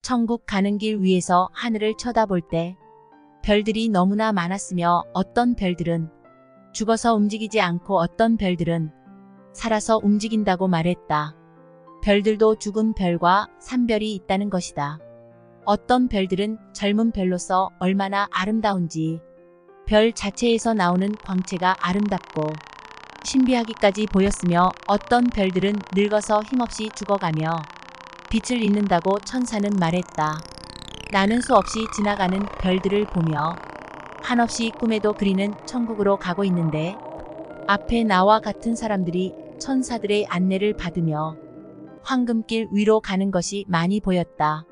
천국 가는 길 위에서 하늘을 쳐다볼 때 별들이 너무나 많았으며 어떤 별들은 죽어서 움직이지 않고 어떤 별들은 살아서 움직인다고 말했다. 별들도 죽은 별과 산 별이 있다는 것이다. 어떤 별들은 젊은 별로서 얼마나 아름다운지 별 자체에서 나오는 광채가 아름답고 신비하기까지 보였으며 어떤 별들은 늙어서 힘없이 죽어가며 빛을 잃는다고 천사는 말했다. 나는 수없이 지나가는 별들을 보며 한없이 꿈에도 그리는 천국으로 가고 있는데 앞에 나와 같은 사람들이 천사들의 안내를 받으며 황금길 위로 가는 것이 많이 보였다.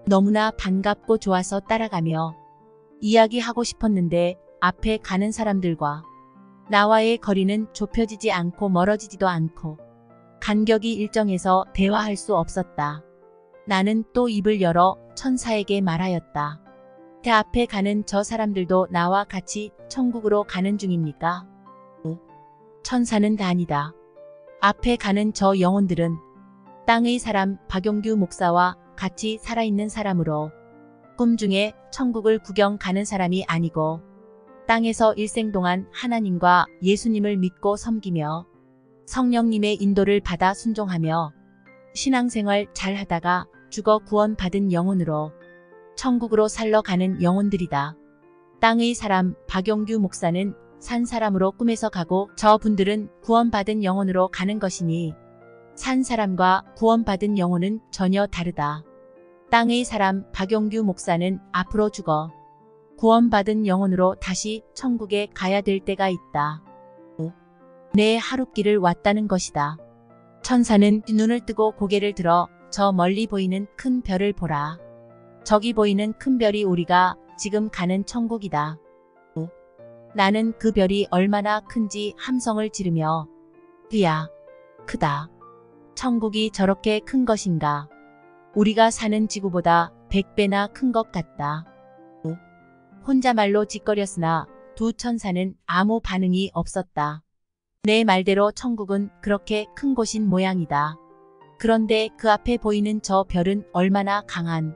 너무나 반갑고 좋아서 따라가며 이야기하고 싶었는데 앞에 가는 사람들과 나와의 거리는 좁혀지지 않고 멀어지지도 않고 간격이 일정해서 대화할 수 없었다. 나는 또 입을 열어 천사에게 말하였다. 대 앞에 가는 저 사람들도 나와 같이 천국으로 가는 중입니까? 천사는 아니다. 앞에 가는 저 영혼들은 땅의 사람 박용규 목사와 같이 살아있는 사람으로 꿈 중에 천국을 구경 가는 사람이 아니고 땅에서 일생 동안 하나님과 예수님을 믿고 섬기며 성령님의 인도를 받아 순종하며 신앙생활 잘하다가 죽어 구원받은 영혼으로 천국으로 살러 가는 영혼들이다. 땅의 사람 박용규 목사는 산 사람으로 꿈에서 가고 저분들은 구원받은 영혼으로 가는 것이니 산 사람과 구원받은 영혼은 전혀 다르다. 땅의 사람 박용규 목사는 앞으로 죽어 구원받은 영혼으로 다시 천국에 가야 될 때가 있다. 내 하룻길을 왔다는 것이다. 천사는 눈을 뜨고 고개를 들어 저 멀리 보이는 큰 별을 보라. 저기 보이는 큰 별이 우리가 지금 가는 천국이다. 나는 그 별이 얼마나 큰지 함성을 지르며 이야, 크다. 천국이 저렇게 큰 것인가. 우리가 사는 지구보다 100배나 큰 것 같다. 혼자말로 짓거렸으나 두 천사는 아무 반응이 없었다. 내 말대로 천국은 그렇게 큰 곳인 모양이다. 그런데 그 앞에 보이는 저 별은 얼마나 강한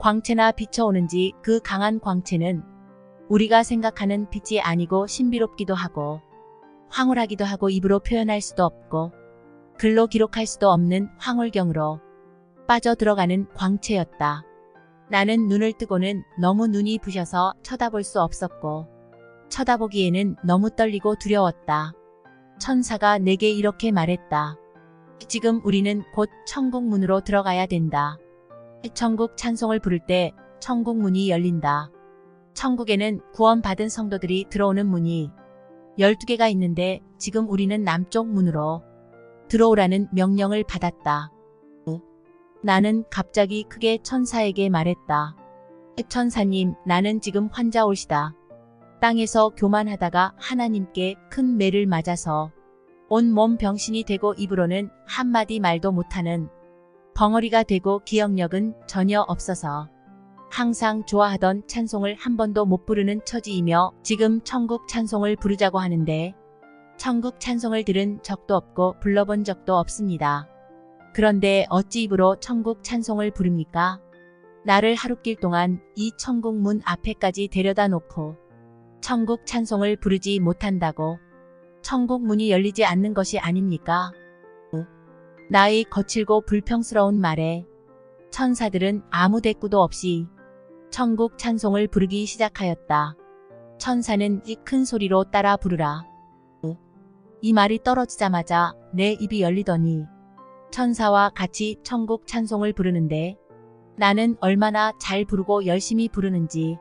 광채나 비춰오는지 그 강한 광채는 우리가 생각하는 빛이 아니고 신비롭기도 하고 황홀하기도 하고 입으로 표현할 수도 없고 글로 기록할 수도 없는 황홀경으로 빠져들어가는 광채였다. 나는 눈을 뜨고는 너무 눈이 부셔서 쳐다볼 수 없었고 쳐다보기에는 너무 떨리고 두려웠다. 천사가 내게 이렇게 말했다. 지금 우리는 곧 천국 문으로 들어가야 된다. 천국 찬송을 부를 때 천국 문이 열린다. 천국에는 구원받은 성도들이 들어오는 문이 12개가 있는데 지금 우리는 남쪽 문으로 들어오라는 명령을 받았다. 나는 갑자기 크게 천사에게 말했다. 천사님, 나는 지금 환자 올시다. 땅에서 교만하다가 하나님께 큰 매를 맞아서 온몸 병신이 되고 입으로는 한마디 말도 못하는 벙어리가 되고 기억력은 전혀 없어서 항상 좋아하던 찬송을 한 번도 못 부르는 처지이며 지금 천국 찬송을 부르자고 하는데 천국 찬송을 들은 적도 없고 불러본 적도 없습니다. 그런데 어찌 입으로 천국 찬송을 부릅니까? 나를 하룻길 동안 이 천국 문 앞에까지 데려다 놓고 천국 찬송을 부르지 못한다고 천국 문이 열리지 않는 것이 아닙니까? 나의 거칠고 불평스러운 말에 천사들은 아무 대꾸도 없이 천국 찬송을 부르기 시작하였다. 천사는 이 큰 소리로 따라 부르라. 이 말이 떨어지자마자 내 입이 열리더니 천사와 같이 천국 찬송을 부르는데 나는 얼마나 잘 부르고 열심히 부르는지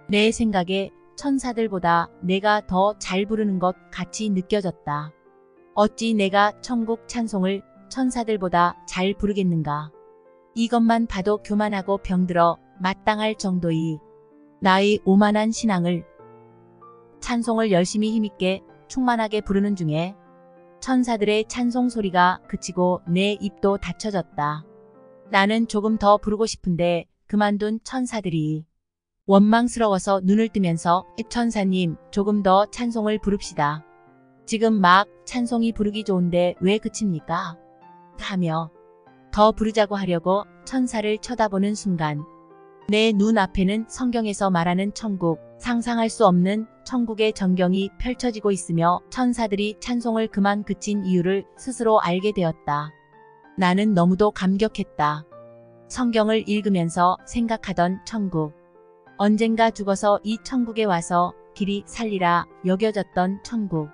내 생각에 천사들보다 내가 더 잘 부르는 것 같이 느껴졌다. 어찌 내가 천국 찬송을 천사들보다 잘 부르겠는가. 이것만 봐도 교만하고 병들어 마땅할 정도의 나의 오만한 신앙을 찬송을 열심히 힘있게 충만하게 부르는 중에 천사들의 찬송 소리가 그치고 내 입도 닫혀졌다. 나는 조금 더 부르고 싶은데 그만둔 천사들이 원망스러워서 눈을 뜨면서 천사님, 조금 더 찬송을 부릅시다. 지금 막 찬송이 부르기 좋은데 왜 그칩니까? 하며 더 부르자고 하려고 천사를 쳐다보는 순간 내 눈앞에는 성경에서 말하는 천국, 상상할 수 없는 천국의 전경이 펼쳐지고 있으며 천사들이 찬송을 그만 그친 이유를 스스로 알게 되었다. 나는 너무도 감격했다. 성경을 읽으면서 생각하던 천국. 언젠가 죽어서 이 천국에 와서 길이 살리라 여겨졌던 천국.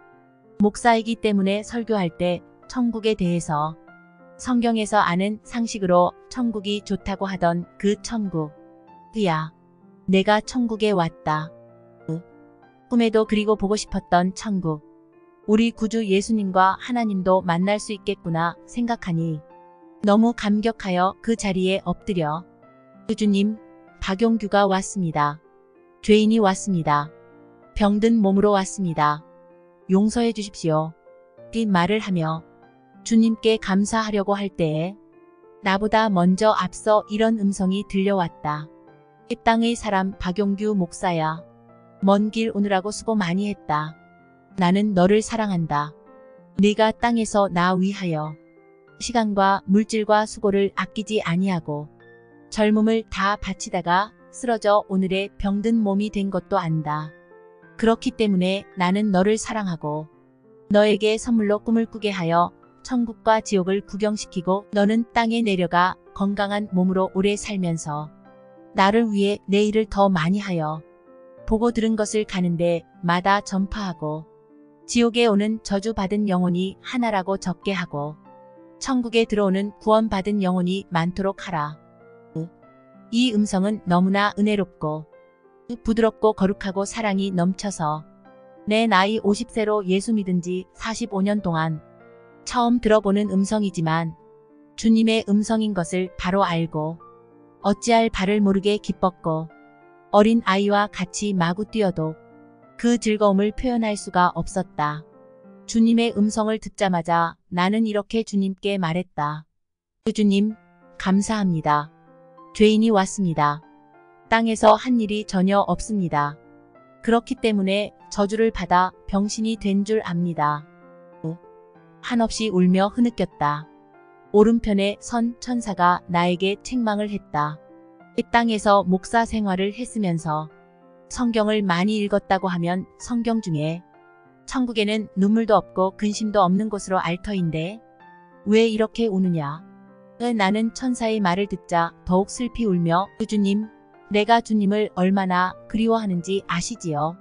목사이기 때문에 설교할 때 천국에 대해서 성경에서 아는 상식으로 천국이 좋다고 하던 그 천국. 야, 내가 천국에 왔다. 꿈에도 그리고 보고 싶었던 천국. 우리 구주 예수님과 하나님도 만날 수 있겠구나 생각하니 너무 감격하여 그 자리에 엎드려 주님, 박용규가 왔습니다. 죄인이 왔습니다. 병든 몸으로 왔습니다. 용서해 주십시오. 이 말을 하며 주님께 감사하려고 할 때에 나보다 먼저 앞서 이런 음성이 들려왔다. 이 땅의 사람 박용규 목사야. 먼 길 오느라고 수고 많이 했다. 나는 너를 사랑한다. 네가 땅에서 나 위하여 시간과 물질과 수고를 아끼지 아니하고 젊음을 다 바치다가 쓰러져 오늘의 병든 몸이 된 것도 안다. 그렇기 때문에 나는 너를 사랑하고 너에게 선물로 꿈을 꾸게 하여 천국과 지옥을 구경시키고 너는 땅에 내려가 건강한 몸으로 오래 살면서 나를 위해 내 일을 더 많이 하여 보고 들은 것을 가는데 마다 전파하고 지옥에 오는 저주받은 영혼이 하나라고 적게 하고 천국에 들어오는 구원받은 영혼이 많도록 하라. 이 음성은 너무나 은혜롭고 부드럽고 거룩하고 사랑이 넘쳐서 내 나이 50세로 예수 믿은 지 45년 동안 처음 들어보는 음성이지만 주님의 음성인 것을 바로 알고 어찌할 바를 모르게 기뻤고 어린 아이와 같이 마구 뛰어도 그 즐거움을 표현할 수가 없었다. 주님의 음성을 듣자마자 나는 이렇게 주님께 말했다. 주님, 감사합니다. 죄인이 왔습니다. 땅에서 한 일이 전혀 없습니다. 그렇기 때문에 저주를 받아 병신이 된 줄 압니다. 한없이 울며 흐느꼈다. 오른편에 선 천사가 나에게 책망을 했다. 이 땅에서 목사 생활을 했으면서 성경을 많이 읽었다고 하면 성경 중에 천국에는 눈물도 없고 근심도 없는 곳으로 알 터인데 왜 이렇게 우느냐. 나는 천사의 말을 듣자 더욱 슬피 울며 주님, 내가 주님을 얼마나 그리워하는지 아시지요?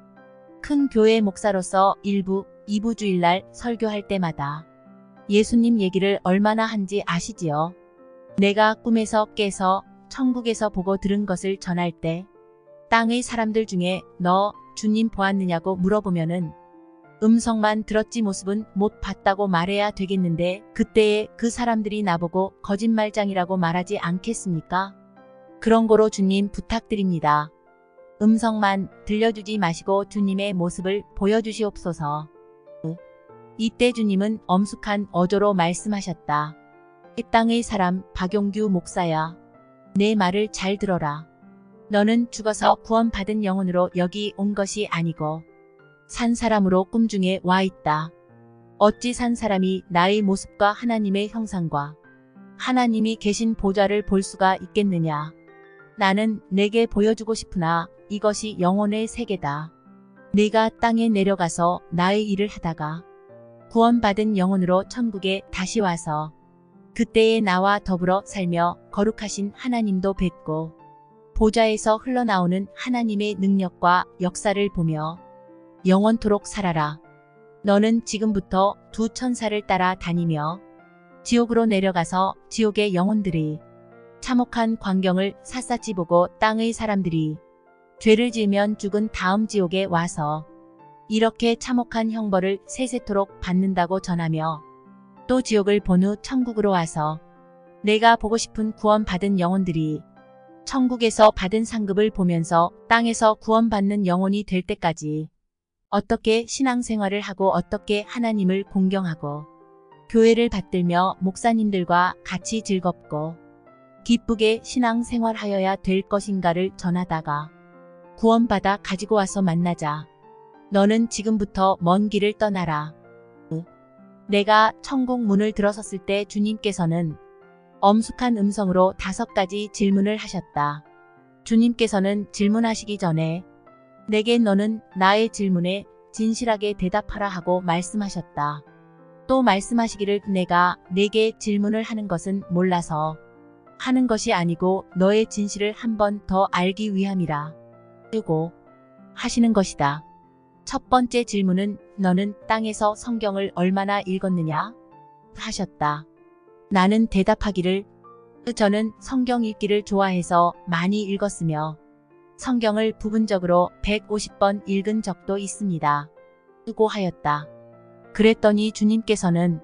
큰 교회 목사로서 1부, 2부 주일날 설교할 때마다 예수님 얘기를 얼마나 한지 아시지요? 내가 꿈에서 깨서 천국에서 보고 들은 것을 전할 때 땅의 사람들 중에 너 주님 보았느냐고 물어보면은 음성만 들었지 모습은 못 봤다고 말해야 되겠는데 그때에 그 사람들이 나보고 거짓말장이라고 말하지 않겠습니까? 그런 거로 주님 부탁드립니다. 음성만 들려주지 마시고 주님의 모습을 보여주시옵소서. 이때 주님은 엄숙한 어조로 말씀하셨다. 이 땅의 사람 박용규 목사야. 내 말을 잘 들어라. 너는 죽어서 구원받은 영혼으로 여기 온 것이 아니고 산 사람으로 꿈중에 와 있다. 어찌 산 사람이 나의 모습과 하나님의 형상과 하나님이 계신 보좌를 볼 수가 있겠느냐. 나는 내게 보여주고 싶으나 이것이 영혼의 세계다. 네가 땅에 내려가서 나의 일을 하다가 구원받은 영혼으로 천국에 다시 와서 그때에 나와 더불어 살며 거룩하신 하나님도 뵙고 보좌에서 흘러나오는 하나님의 능력과 역사를 보며 영원토록 살아라. 너는 지금부터 두 천사를 따라 다니며 지옥으로 내려가서 지옥의 영혼들이 참혹한 광경을 샅샅이 보고 땅의 사람들이 죄를 지으면 죽은 다음 지옥에 와서 이렇게 참혹한 형벌을 세세토록 받는다고 전하며 또 지옥을 본 후 천국으로 와서 내가 보고 싶은 구원받은 영혼들이 천국에서 받은 상급을 보면서 땅에서 구원받는 영혼이 될 때까지 어떻게 신앙생활을 하고 어떻게 하나님을 공경하고 교회를 받들며 목사님들과 같이 즐겁고 기쁘게 신앙생활하여야 될 것인가를 전하다가 구원받아 가지고 와서 만나자. 너는 지금부터 먼 길을 떠나라. 내가 천국 문을 들어섰을 때 주님께서는 엄숙한 음성으로 5가지 질문을 하셨다. 주님께서는 질문하시기 전에 내게 너는 나의 질문에 진실하게 대답하라 하고 말씀하셨다. 또 말씀하시기를 내가 내게 질문을 하는 것은 몰라서 하는 것이 아니고 너의 진실을 한 번 더 알기 위함이라 고 하시는 것이다. 첫 번째 질문은 너는 땅에서 성경을 얼마나 읽었느냐? 하셨다. 나는 대답하기를 저는 성경 읽기를 좋아해서 많이 읽었으며 성경을 부분적으로 150번 읽은 적도 있습니다. 고 하였다. 그랬더니 주님께서는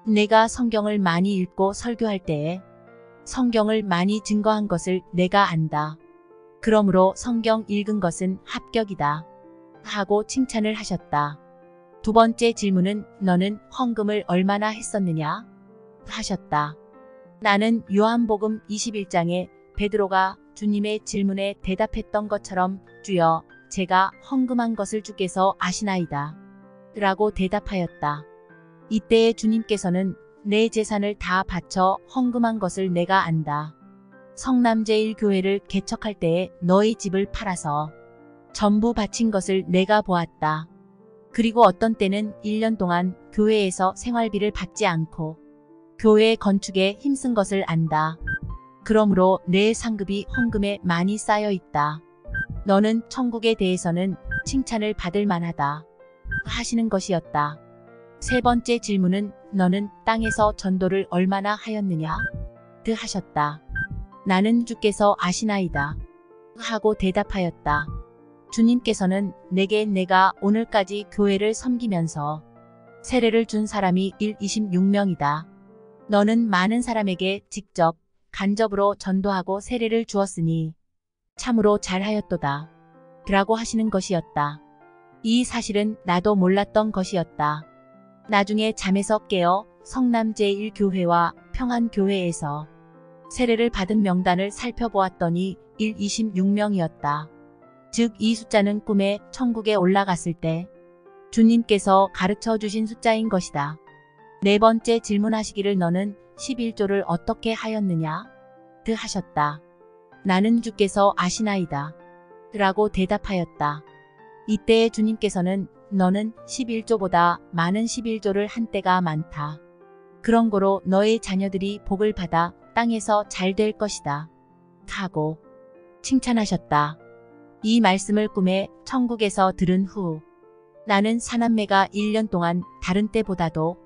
내가 성경을 많이 읽고 설교할 때에 성경을 많이 증거한 것을 내가 안다. 그러므로 성경 읽은 것은 합격이다. 하고 칭찬을 하셨다. 두 번째 질문은 너는 헌금을 얼마나 했었느냐? 하셨다. 나는 요한복음 21장에 베드로가 주님의 질문에 대답했던 것처럼 주여 제가 헌금한 것을 주께서 아시나이다. 라고 대답하였다. 이때에 주님께서는 내 재산을 다 바쳐 헌금한 것을 내가 안다. 성남제일교회를 개척할 때에 너희 집을 팔아서 전부 바친 것을 내가 보았다. 그리고 어떤 때는 1년 동안 교회에서 생활비를 받지 않고 교회 건축에 힘쓴 것을 안다. 그러므로 내 상급이 헌금에 많이 쌓여 있다. 너는 천국에 대해서는 칭찬을 받을 만하다. 하시는 것이었다. 세 번째 질문은 너는 땅에서 전도를 얼마나 하였느냐? 하셨다. 나는 주께서 아시나이다. 하고 대답하였다. 주님께서는 내게 내가 오늘까지 교회를 섬기면서 세례를 준 사람이 26명이다. 너는 많은 사람에게 직접 간접으로 전도하고 세례를 주었으니 참으로 잘하였도다. 라고 하시는 것이었다. 이 사실은 나도 몰랐던 것이었다. 나중에 잠에서 깨어 성남제일교회와 평안교회에서 세례를 받은 명단을 살펴보았더니 26명이었다. 즉 이 숫자는 꿈에 천국에 올라갔을 때 주님께서 가르쳐 주신 숫자인 것이다. 네 번째 질문하시기를 너는 11조를 어떻게 하였느냐? 하셨다. 나는 주께서 아시나이다. 라고 대답하였다. 이때에 주님께서는 너는 11조보다 많은 11조를 한 때가 많다. 그런 거로 너의 자녀들이 복을 받아 땅에서 잘 될 것이다. 하고 칭찬하셨다. 이 말씀을 꿈에 천국에서 들은 후 나는 사남매가 1년 동안 다른 때보다도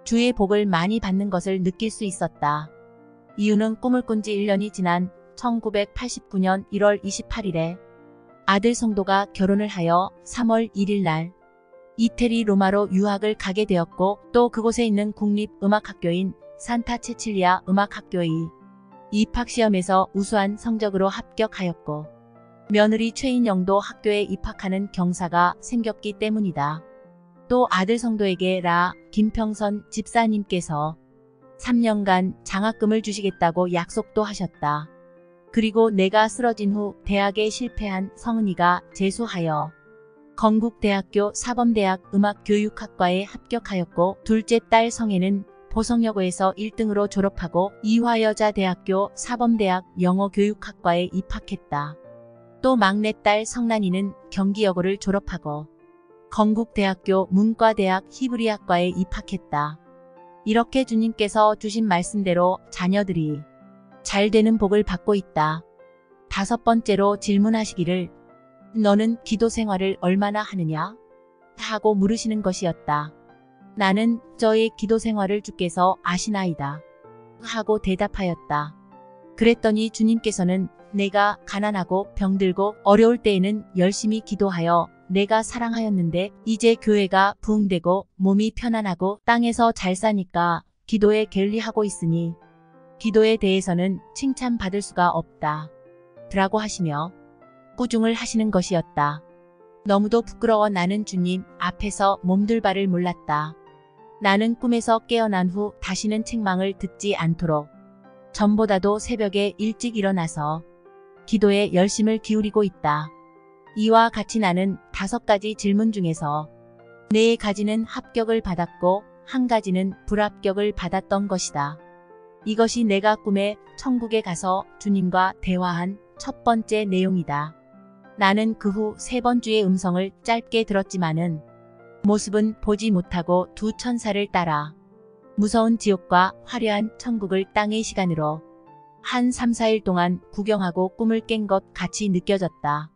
주의 복을 많이 받는 것을 느낄 수 있었다. 이유는 꿈을 꾼 지 1년이 지난 1989년 1월 28일에 아들 성도가 결혼을 하여 3월 1일 날 이태리 로마로 유학을 가게 되었고 또 그곳에 있는 국립음악학교인 산타 체칠리아 음악학교의 입학시험에서 우수한 성적으로 합격하였고 며느리 최인영도 학교에 입학하는 경사가 생겼기 때문이다. 또 아들 성도에게 김평선 집사님께서 3년간 장학금을 주시겠다고 약속도 하셨다. 그리고 내가 쓰러진 후 대학에 실패한 성은이가 재수하여 건국대학교 사범대학 음악교육학과에 합격하였고 둘째 딸 성애는 보성여고에서 1등으로 졸업하고 이화여자대학교 사범대학 영어교육학과에 입학했다. 또 막내딸 성란이는 경기여고를 졸업하고 건국대학교 문과대학 히브리학과에 입학했다. 이렇게 주님께서 주신 말씀대로 자녀들이 잘 되는 복을 받고 있다. 다섯 번째로 질문하시기를 너는 기도 생활을 얼마나 하느냐? 하고 물으시는 것이었다. 나는 저의 기도 생활을 주께서 아시나이다. 하고 대답하였다. 그랬더니 주님께서는 내가 가난하고 병들고 어려울 때에는 열심히 기도하여 내가 사랑하였는데 이제 교회가 부흥되고 몸이 편안하고 땅에서 잘 사니까 기도에 게을리하고 있으니 기도에 대해서는 칭찬받을 수가 없다. 라고 하시며 꾸중을 하시는 것이었다. 너무도 부끄러워 나는 주님 앞에서 몸둘 바를 몰랐다. 나는 꿈에서 깨어난 후 다시는 책망을 듣지 않도록 전보다도 새벽에 일찍 일어나서 기도에 열심을 기울이고 있다. 이와 같이 나는 5가지 질문 중에서 4가지는 합격을 받았고 1가지는 불합격을 받았던 것이다. 이것이 내가 꿈에 천국에 가서 주님과 대화한 첫 번째 내용이다. 나는 그 후 3번 주의 음성을 짧게 들었지만은 모습은 보지 못하고 두 천사를 따라 무서운 지옥과 화려한 천국을 땅의 시간으로 한 3, 4일 동안 구경하고 꿈을 깬 것 같이 느껴졌다.